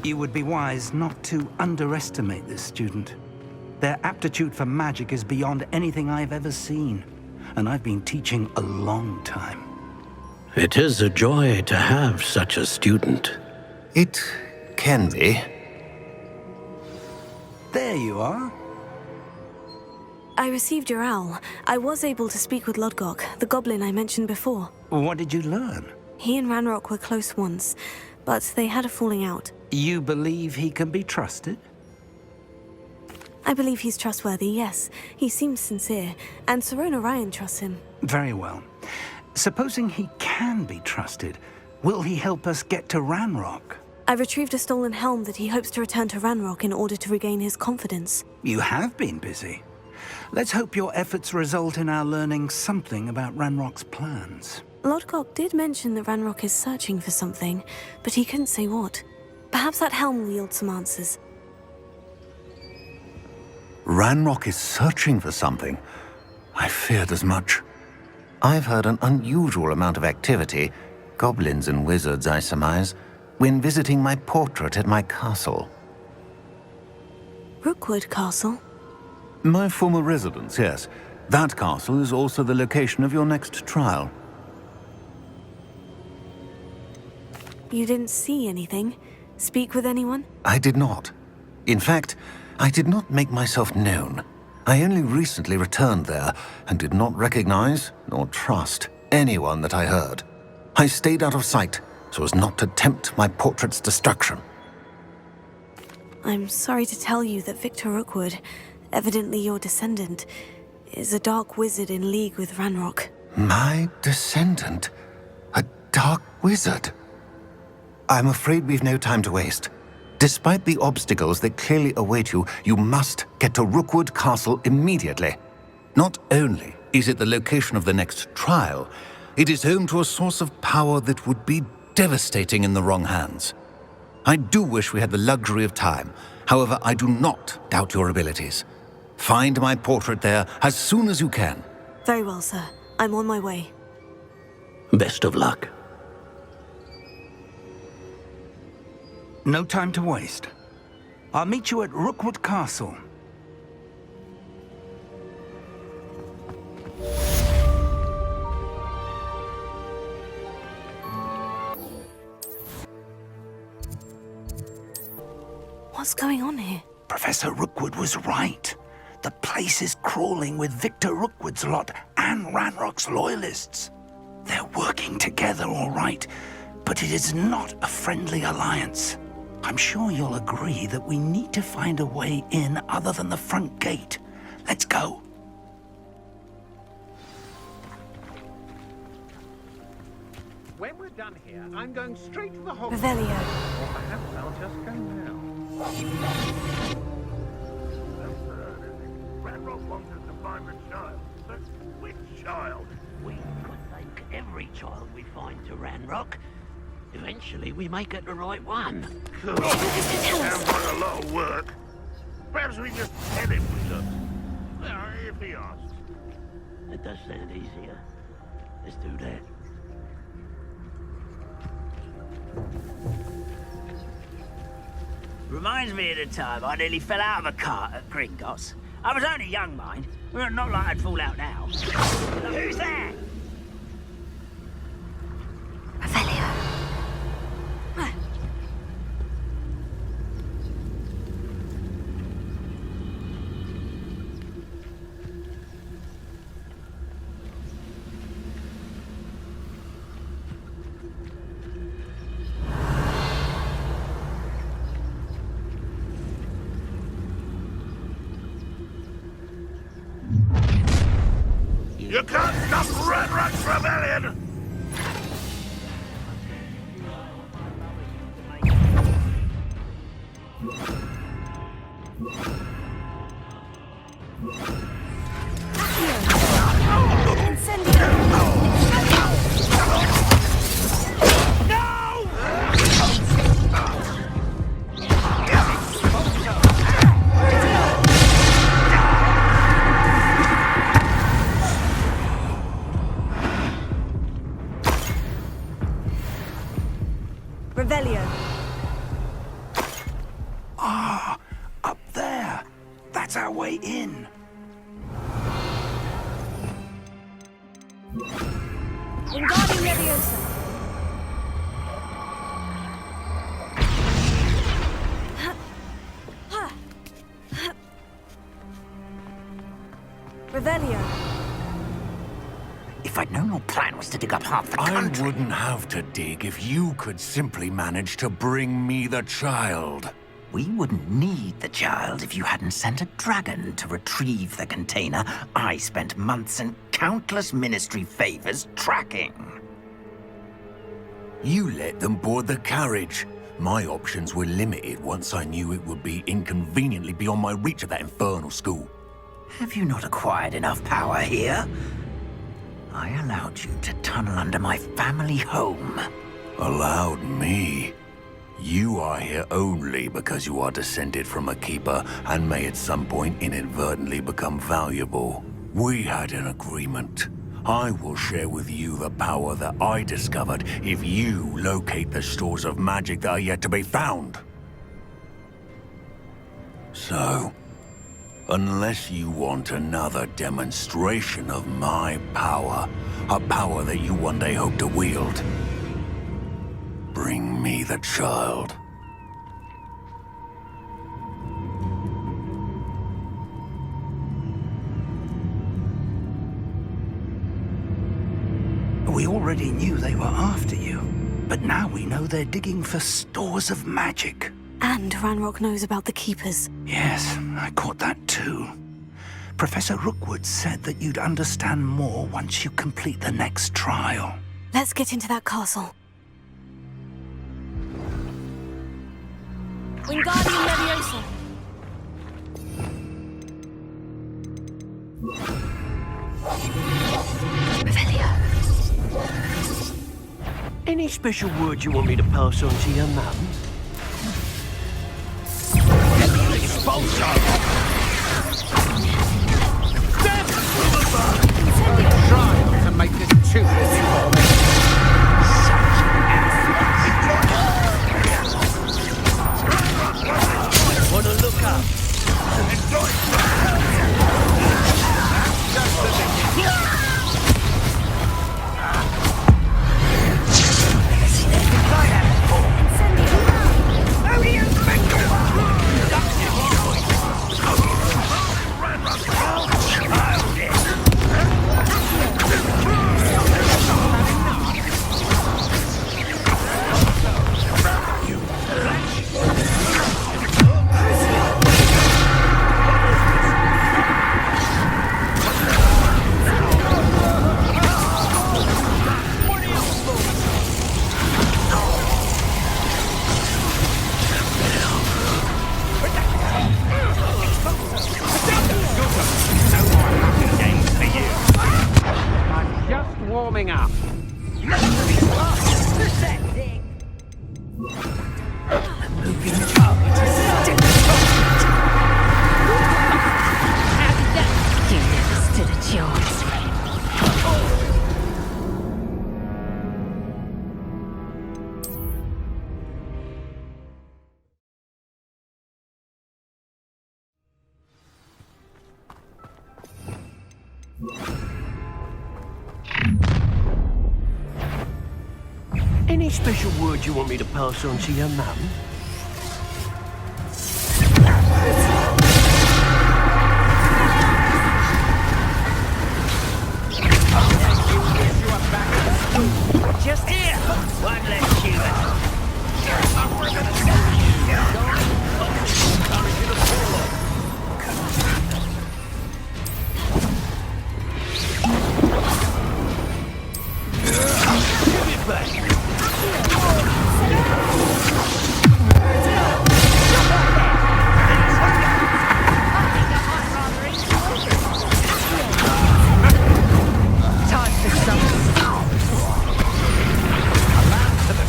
You would be wise not to underestimate this student. Their aptitude for magic is beyond anything I've ever seen, and I've been teaching a long time. It is a joy to have such a student. It can be. There you are. I received your owl. I was able to speak with Lodgok, the goblin I mentioned before. What did you learn? He and Ranrock were close once, but they had a falling out. You believe he can be trusted? I believe he's trustworthy, yes. He seems sincere, and Sirona Ryan trusts him. Very well. Supposing he can be trusted, will he help us get to Ranrock? I retrieved a stolen helm that he hopes to return to Ranrock in order to regain his confidence. You have been busy. Let's hope your efforts result in our learning something about Ranrock's plans. Lodgok did mention that Ranrock is searching for something, but he couldn't say what. Perhaps that helm will yield some answers. Ranrock is searching for something. I feared as much. I've heard an unusual amount of activity, goblins and wizards, I surmise, when visiting my portrait at my castle. Rookwood Castle? My former residence, yes. That castle is also the location of your next trial. You didn't see anything? Speak with anyone? I did not. In fact, I did not make myself known. I only recently returned there and did not recognize nor trust anyone that I heard. I stayed out of sight so as not to tempt my portrait's destruction. I'm sorry to tell you that Victor Rookwood, evidently your descendant, is a dark wizard in league with Ranrock. My descendant? A dark wizard? I'm afraid we've no time to waste. Despite the obstacles that clearly await you, you must get to Rookwood Castle immediately. Not only is it the location of the next trial, it is home to a source of power that would be devastating in the wrong hands. I do wish we had the luxury of time. However, I do not doubt your abilities. Find my portrait there as soon as you can. Very well, sir. I'm on my way. Best of luck. No time to waste. I'll meet you at Rookwood Castle. What's going on here? Professor Rookwood was right. The place is crawling with Victor Rookwood's lot and Ranrock's loyalists. They're working together, all right, but it is not a friendly alliance. I'm sure you'll agree that we need to find a way in other than the front gate. Let's go. When we're done here, I'm going straight to the Hogwarts. Revelio. Or perhaps I'll just go now. Ranrock wants us to find the child. But which child? We could take every child we find to Ranrock. Eventually, we may get the right one. Sounds like a lot of work. Perhaps we just tell him we look. Well, if he asks. It does sound easier. Let's do that. Reminds me of the time I nearly fell out of a cart at Gringotts. I was only young, mind. Not like I'd fall out now. Who's there? Revelio. You can't stop Ranrock's rebellion! way in. Wingardium Leviosa. Revelio. If I'd known your plan was to dig up half the I country... wouldn't have to dig if you could simply manage to bring me the child. We wouldn't need the child if you hadn't sent a dragon to retrieve the container I spent months and countless ministry favors tracking. You let them board the carriage. My options were limited once I knew it would be inconveniently beyond my reach of that infernal school. Have you not acquired enough power here? I allowed you to tunnel under my family home. Allowed me? You are here only because you are descended from a keeper and may at some point inadvertently become valuable. We had an agreement. I will share with you the power that I discovered if you locate the stores of magic that are yet to be found. So, unless you want another demonstration of my power, a power that you one day hope to wield, bring me the child. We already knew they were after you, but now we know they're digging for stores of magic. And Ranrock knows about the Keepers. Yes, I caught that too. Professor Rookwood said that you'd understand more once you complete the next trial. Let's get into that castle. Wingardium Leviosa. Revelio. Any special word you want me to pass on to your mum? Try to make this too easy for me. Wanna look up? Warming up. You never stood a chance. Any special word you want me to pass on to your mum? Just here! One less human. Time for some. A man to the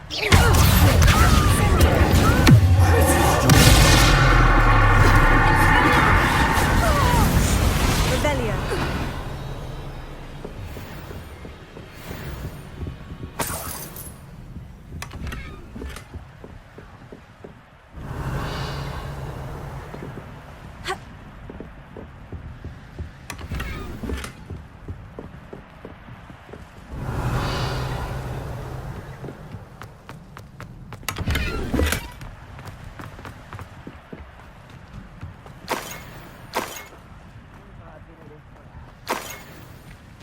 Revelio.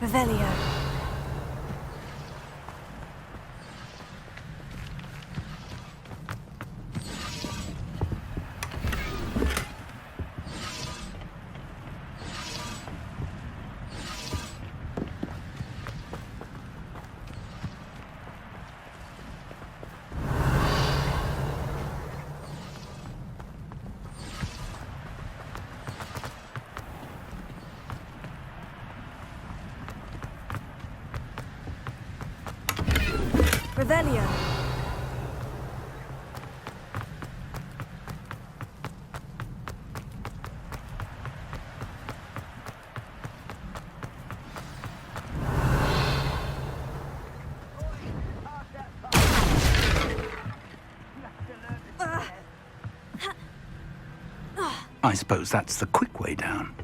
Revelio. Revelio. I suppose that's the quick way down.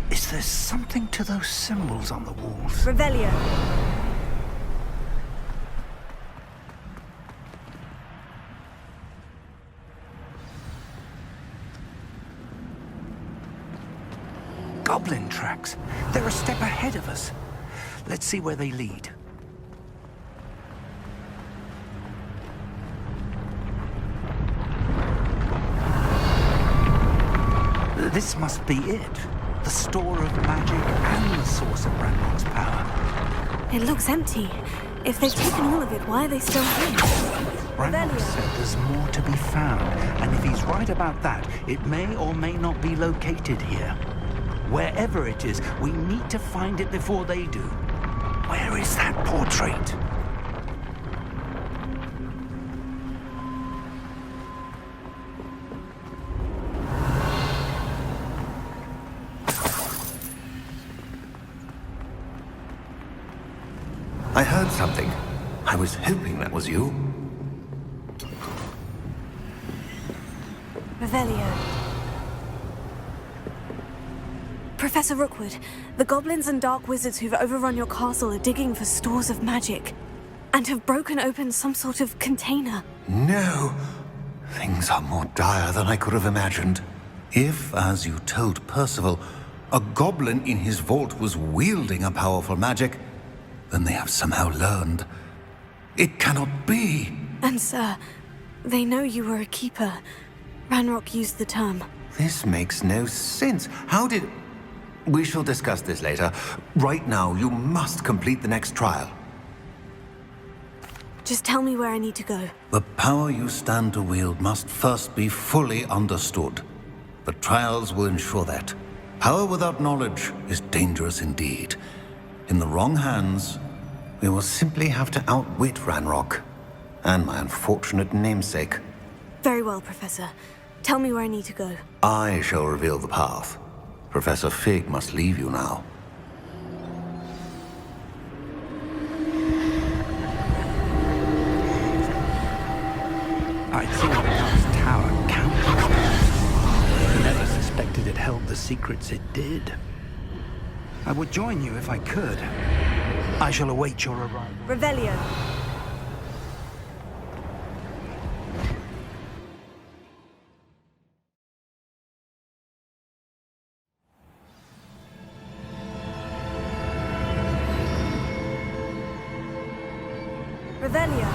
Is there something to those symbols on the walls? Revelio. Goblin tracks. They're a step ahead of us. Let's see where they lead. This must be it. The store of magic and the source of Ranrock's power. It looks empty. If they've taken all of it, why are they still here? Ranrock said there's more to be found, and if he's right about that, it may or may not be located here. Wherever it is, we need to find it before they do. Where is that portrait? I heard something. I was hoping that was you. Revelio. Professor Rookwood, the goblins and dark wizards who've overrun your castle are digging for stores of magic and have broken open some sort of container. No. Things are more dire than I could have imagined. If, as you told Percival, a goblin in his vault was wielding a powerful magic, then they have somehow learned. It cannot be. And sir, they know you were a keeper. Ranrock used the term. This makes no sense. How did... We shall discuss this later. Right now, you must complete the next trial. Just tell me where I need to go. The power you stand to wield must first be fully understood. The trials will ensure that. Power without knowledge is dangerous indeed. In the wrong hands, we will simply have to outwit Ranrock and my unfortunate namesake. Very well, Professor. Tell me where I need to go. I shall reveal the path. Professor Fig must leave you now. I'd seen the last tower countless times. Never suspected it held the secrets it did. I would join you if I could. I shall await your arrival. Revelio. Revelio.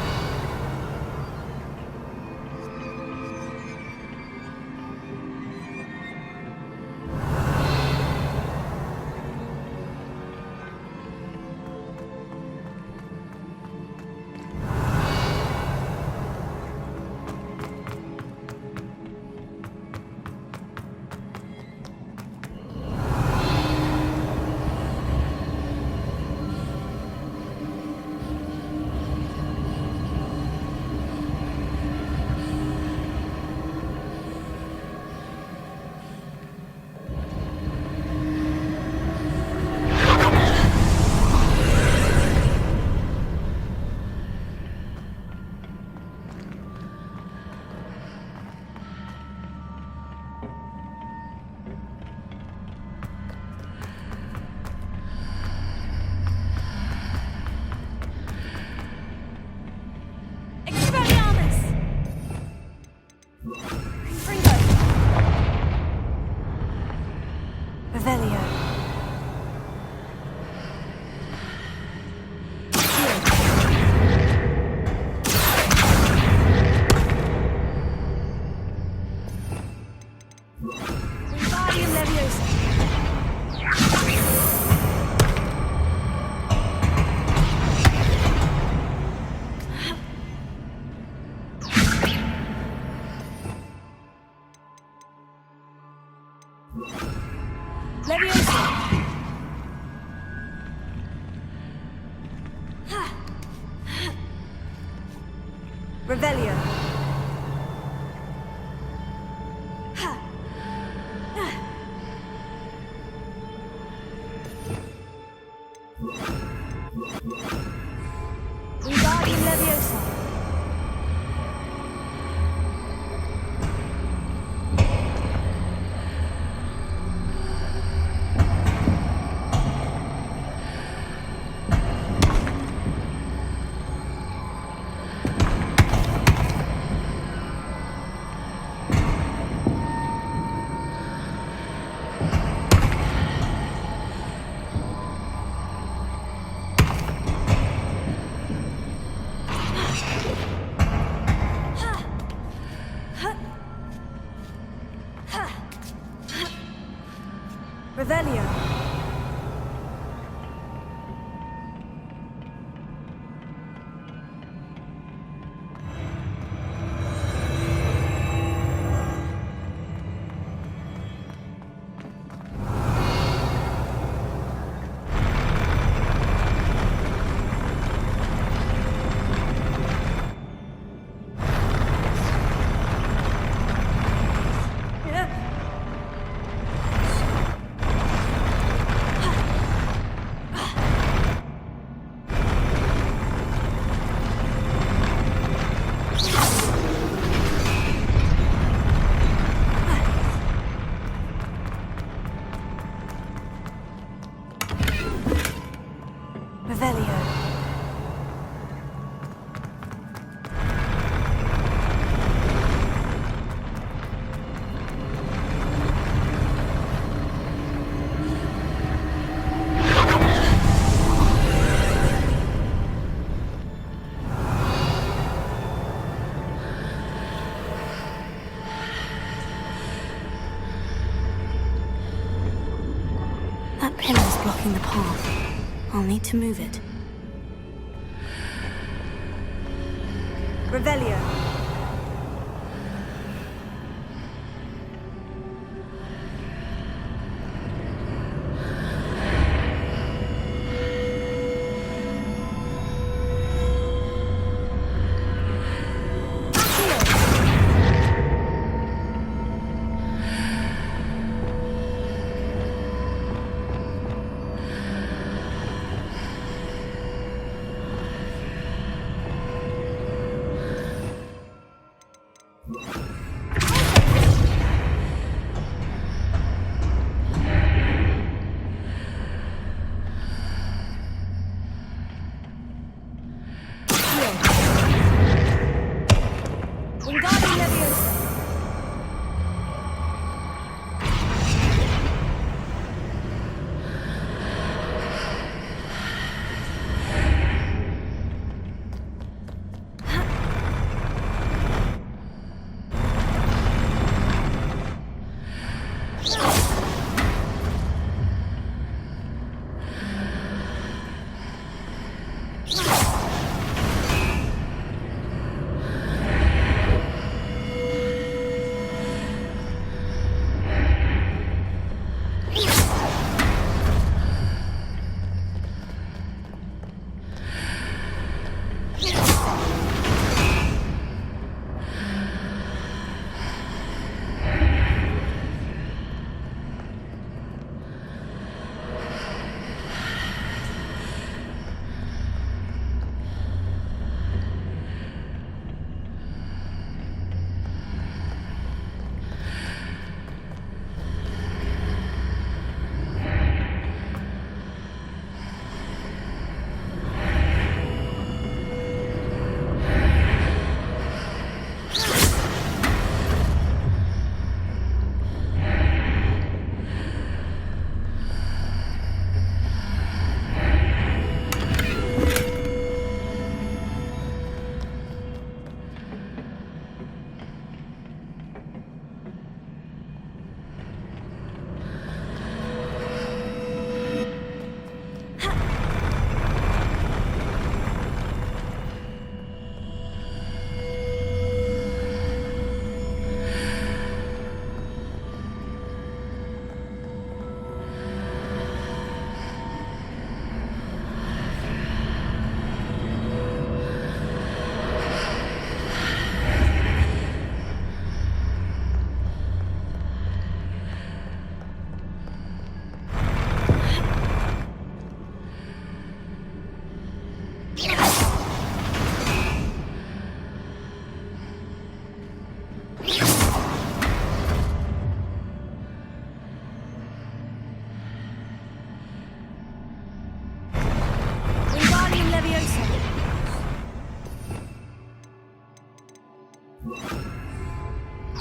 Leviosa! Revelio. Wingardium Leviosa. Revelio. Revelio. That pillar's blocking the path. I'll need to move it. Revelio.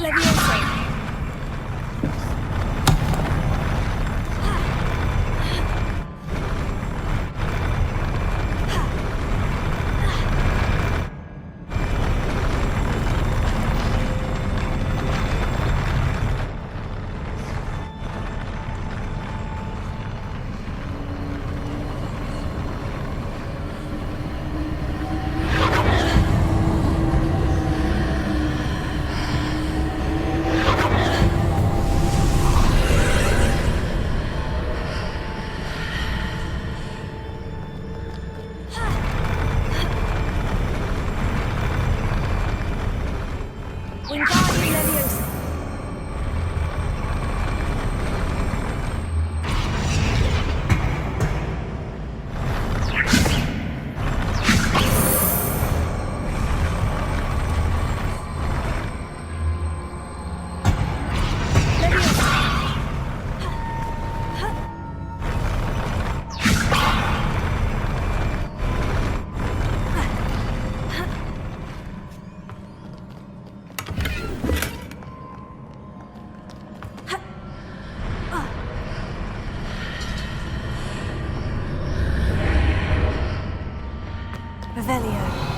Leviosa. Wingardium Leviosa. Revelio.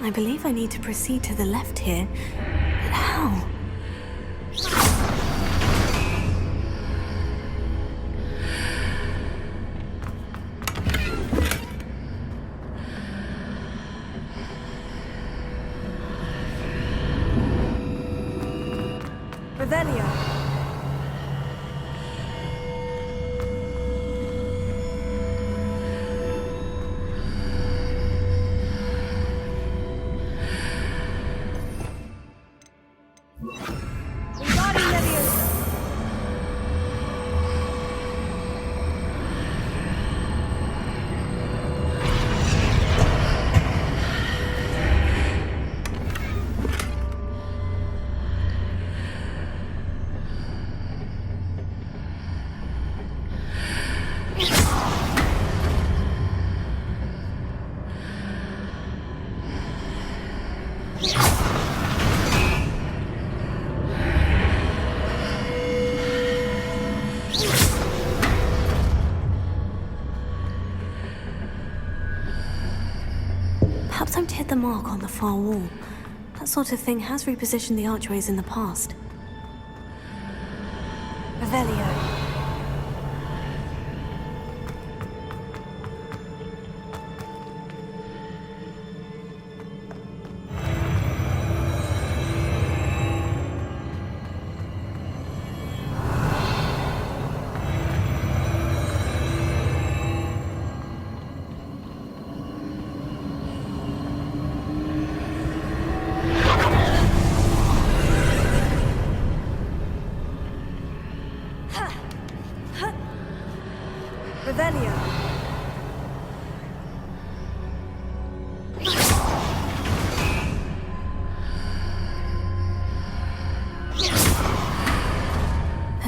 I believe I need to proceed to the left here. But how? Revelio. Wingardium Leviosa. Perhaps I've hit the mark on the far wall. That sort of thing has repositioned the archways in the past. Revelio.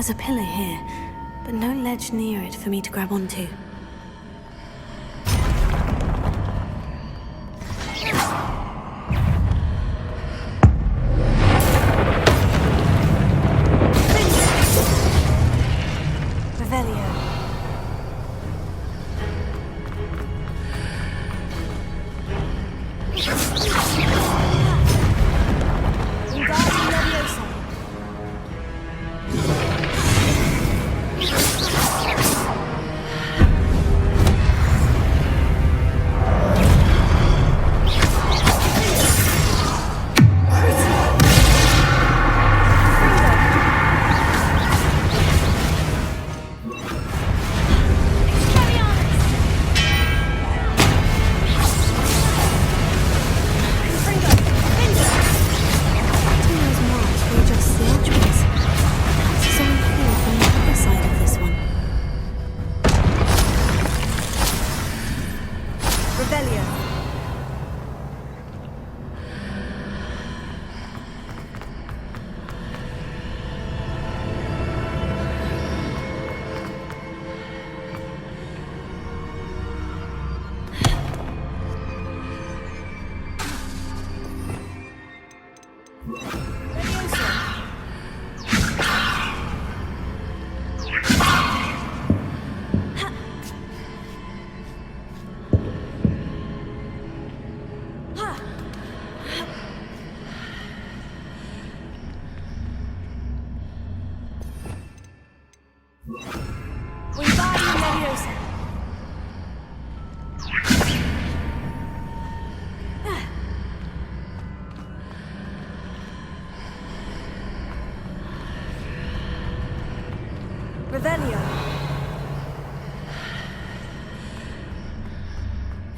There's a pillar here, but no ledge near it for me to grab onto.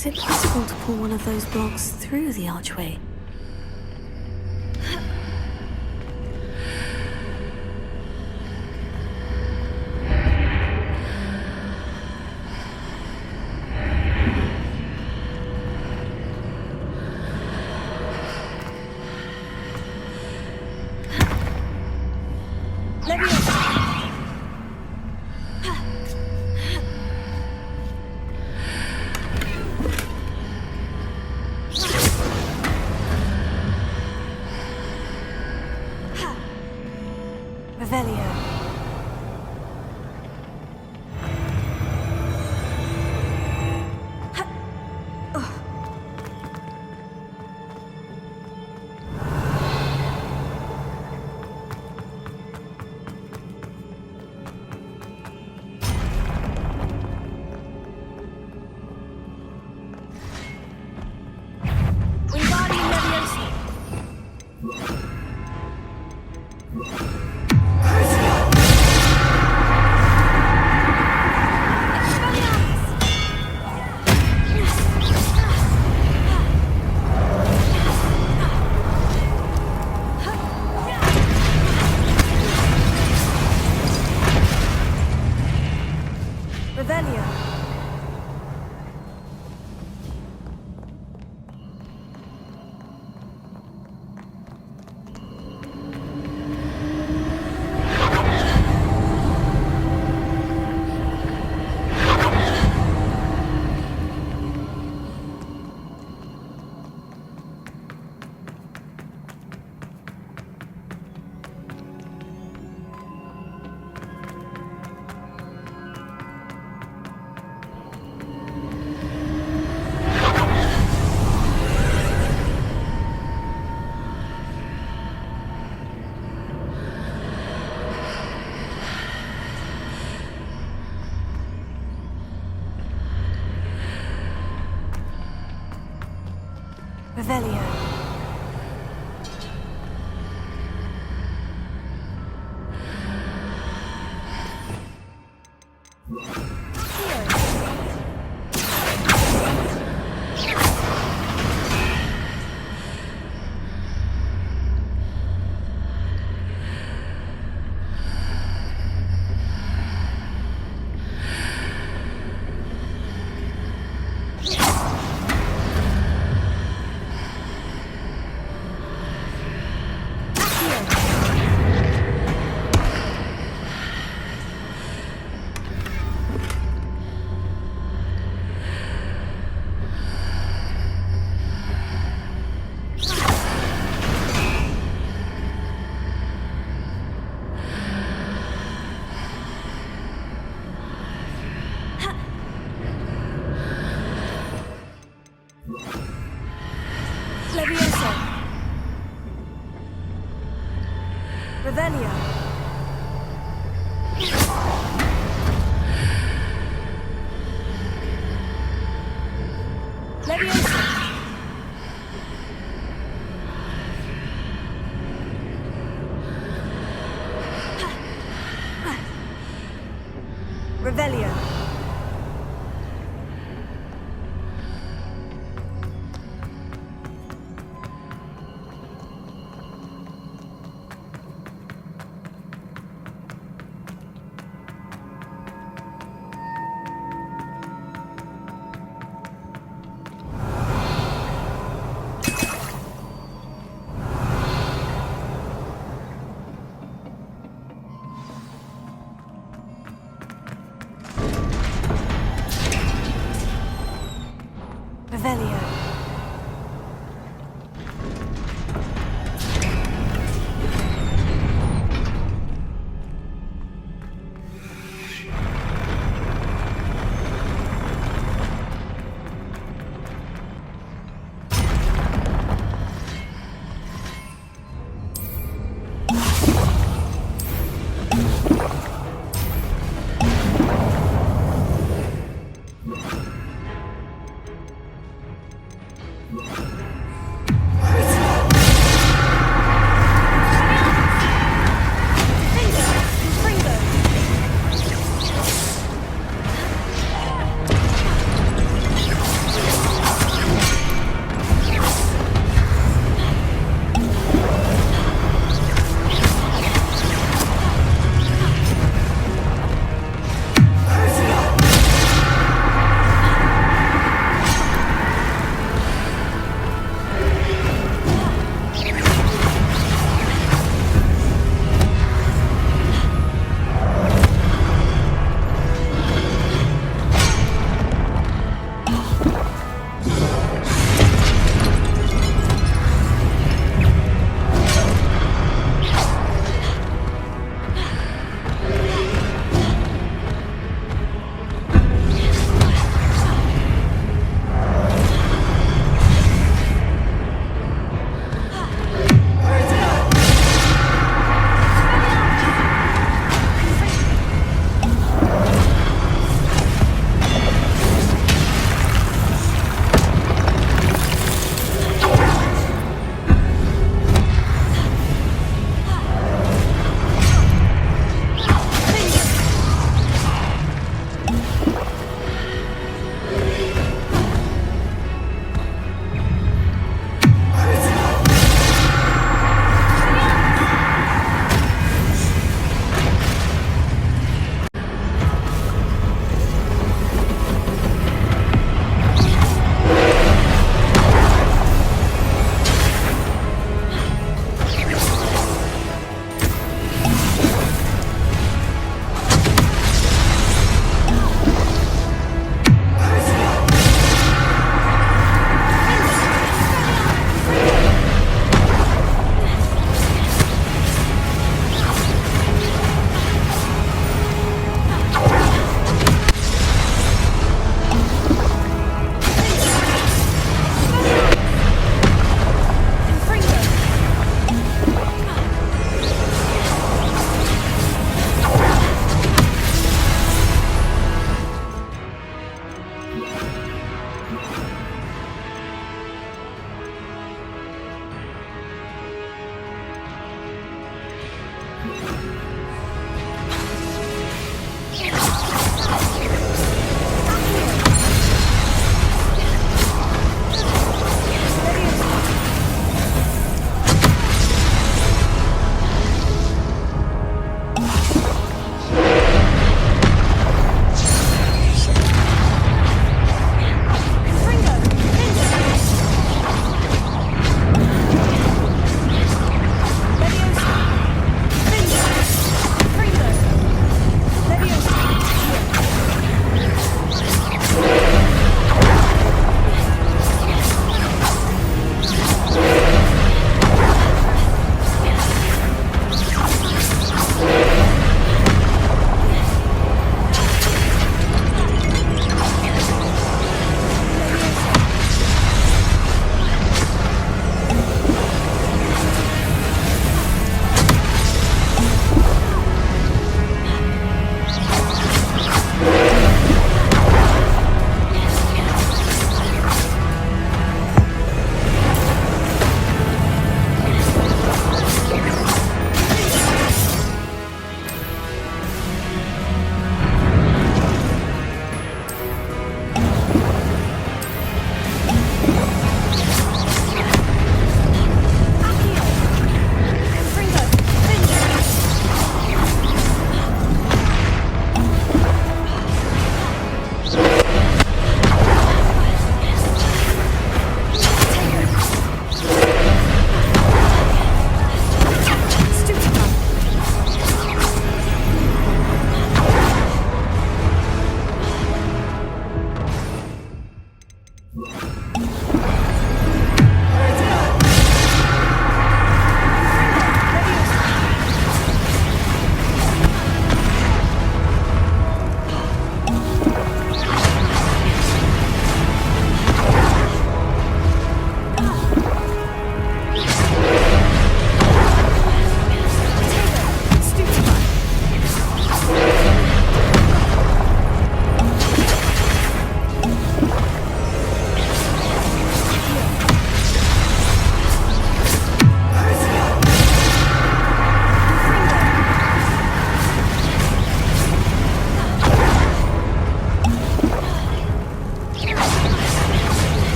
Is it possible to pull one of those blocks through the archway? Revelio. Levioso. Revelio. Levioso. Revelio.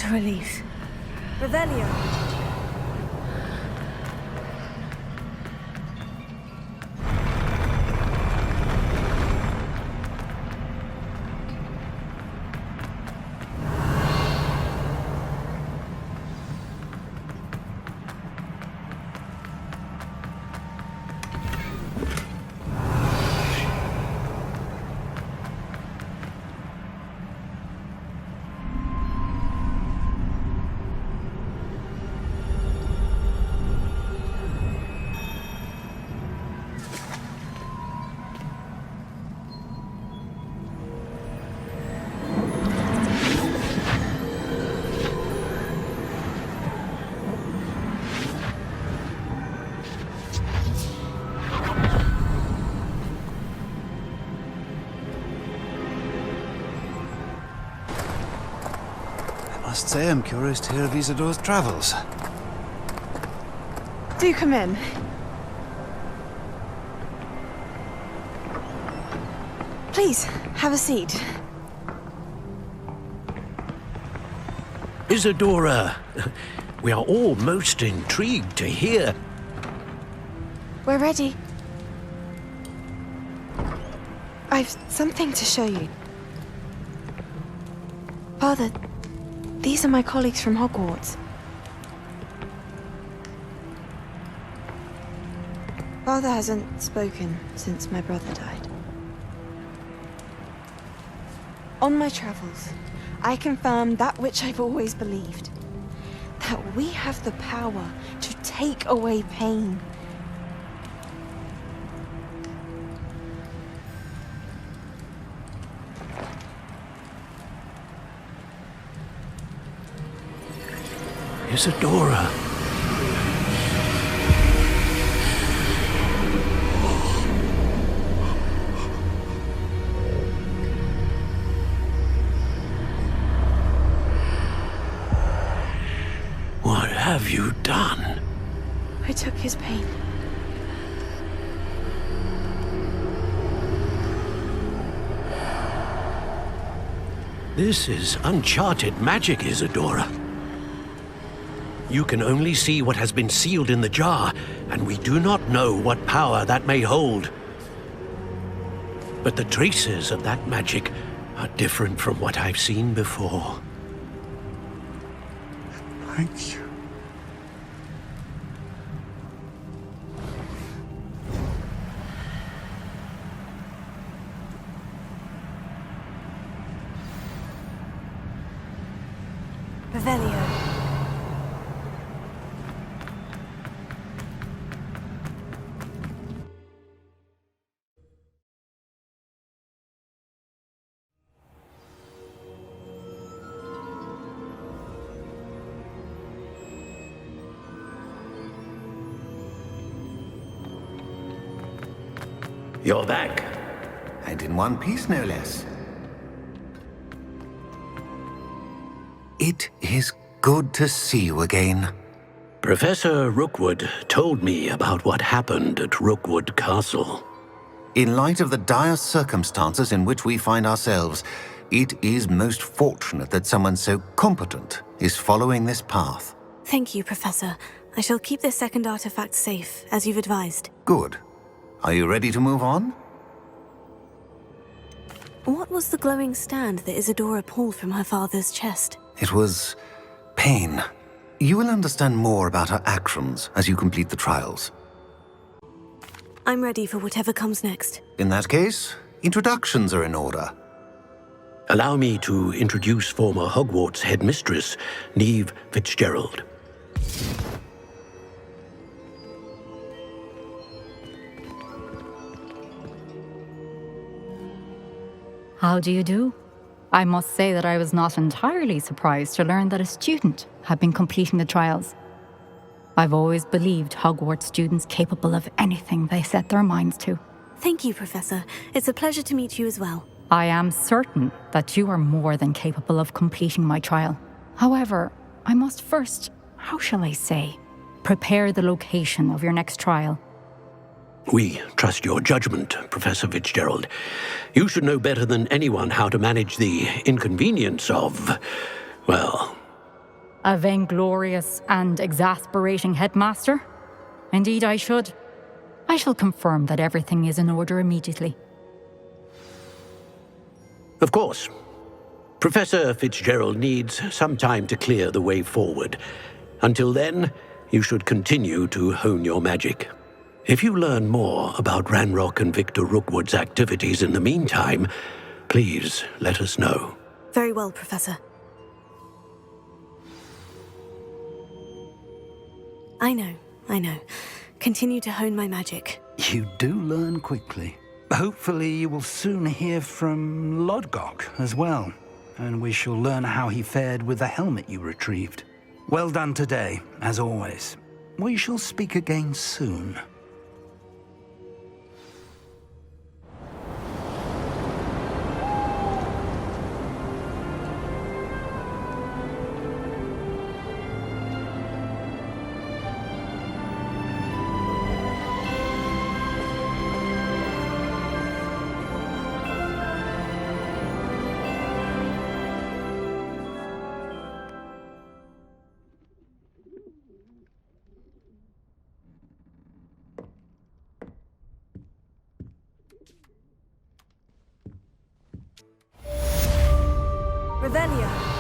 a relief. Revelio. I must say I'm curious to hear of Isadore's travels. Do come in. Please, have a seat. Isadora, we are all most intrigued to hear. We're ready. I've something to show you. Father, these are my colleagues from Hogwarts. Father hasn't spoken since my brother died. On my travels, I confirmed that which I've always believed. That we have the power to take away pain. Isadora. What have you done? I took his pain. This is uncharted magic, Isadora. You can only see what has been sealed in the jar, and we do not know what power that may hold. But the traces of that magic are different from what I've seen before. Thank you. Revelio. You're back. And in one piece, no less. It is good to see you again. Professor Rookwood told me about what happened at Rookwood Castle. In light of the dire circumstances in which we find ourselves, it is most fortunate that someone so competent is following this path. Thank you, Professor. I shall keep this second artifact safe, as you've advised. Good. Are you ready to move on? What was the glowing stand that Isadora pulled from her father's chest? It was pain. You will understand more about her actions as you complete the trials. I'm ready for whatever comes next. In that case, introductions are in order. Allow me to introduce former Hogwarts headmistress, Neve Fitzgerald. How do you do? I must say that I was not entirely surprised to learn that a student had been completing the trials. I've always believed Hogwarts students capable of anything they set their minds to. Thank you, Professor. It's a pleasure to meet you as well. I am certain that you are more than capable of completing my trial. However, I must first, how shall I say, prepare the location of your next trial. We trust your judgment, Professor Fitzgerald. You should know better than anyone how to manage the inconvenience of, well, A vainglorious and exasperating headmaster? Indeed, I should. I shall confirm that everything is in order immediately. Of course. Professor Fitzgerald needs some time to clear the way forward. Until then, you should continue to hone your magic. If you learn more about Ranrock and Victor Rookwood's activities in the meantime, please let us know. Very well, Professor. I know. Continue to hone my magic. You do learn quickly. Hopefully you will soon hear from Lodgok as well, and we shall learn how he fared with the helmet you retrieved. Well done today, as always. We shall speak again soon. Revelio.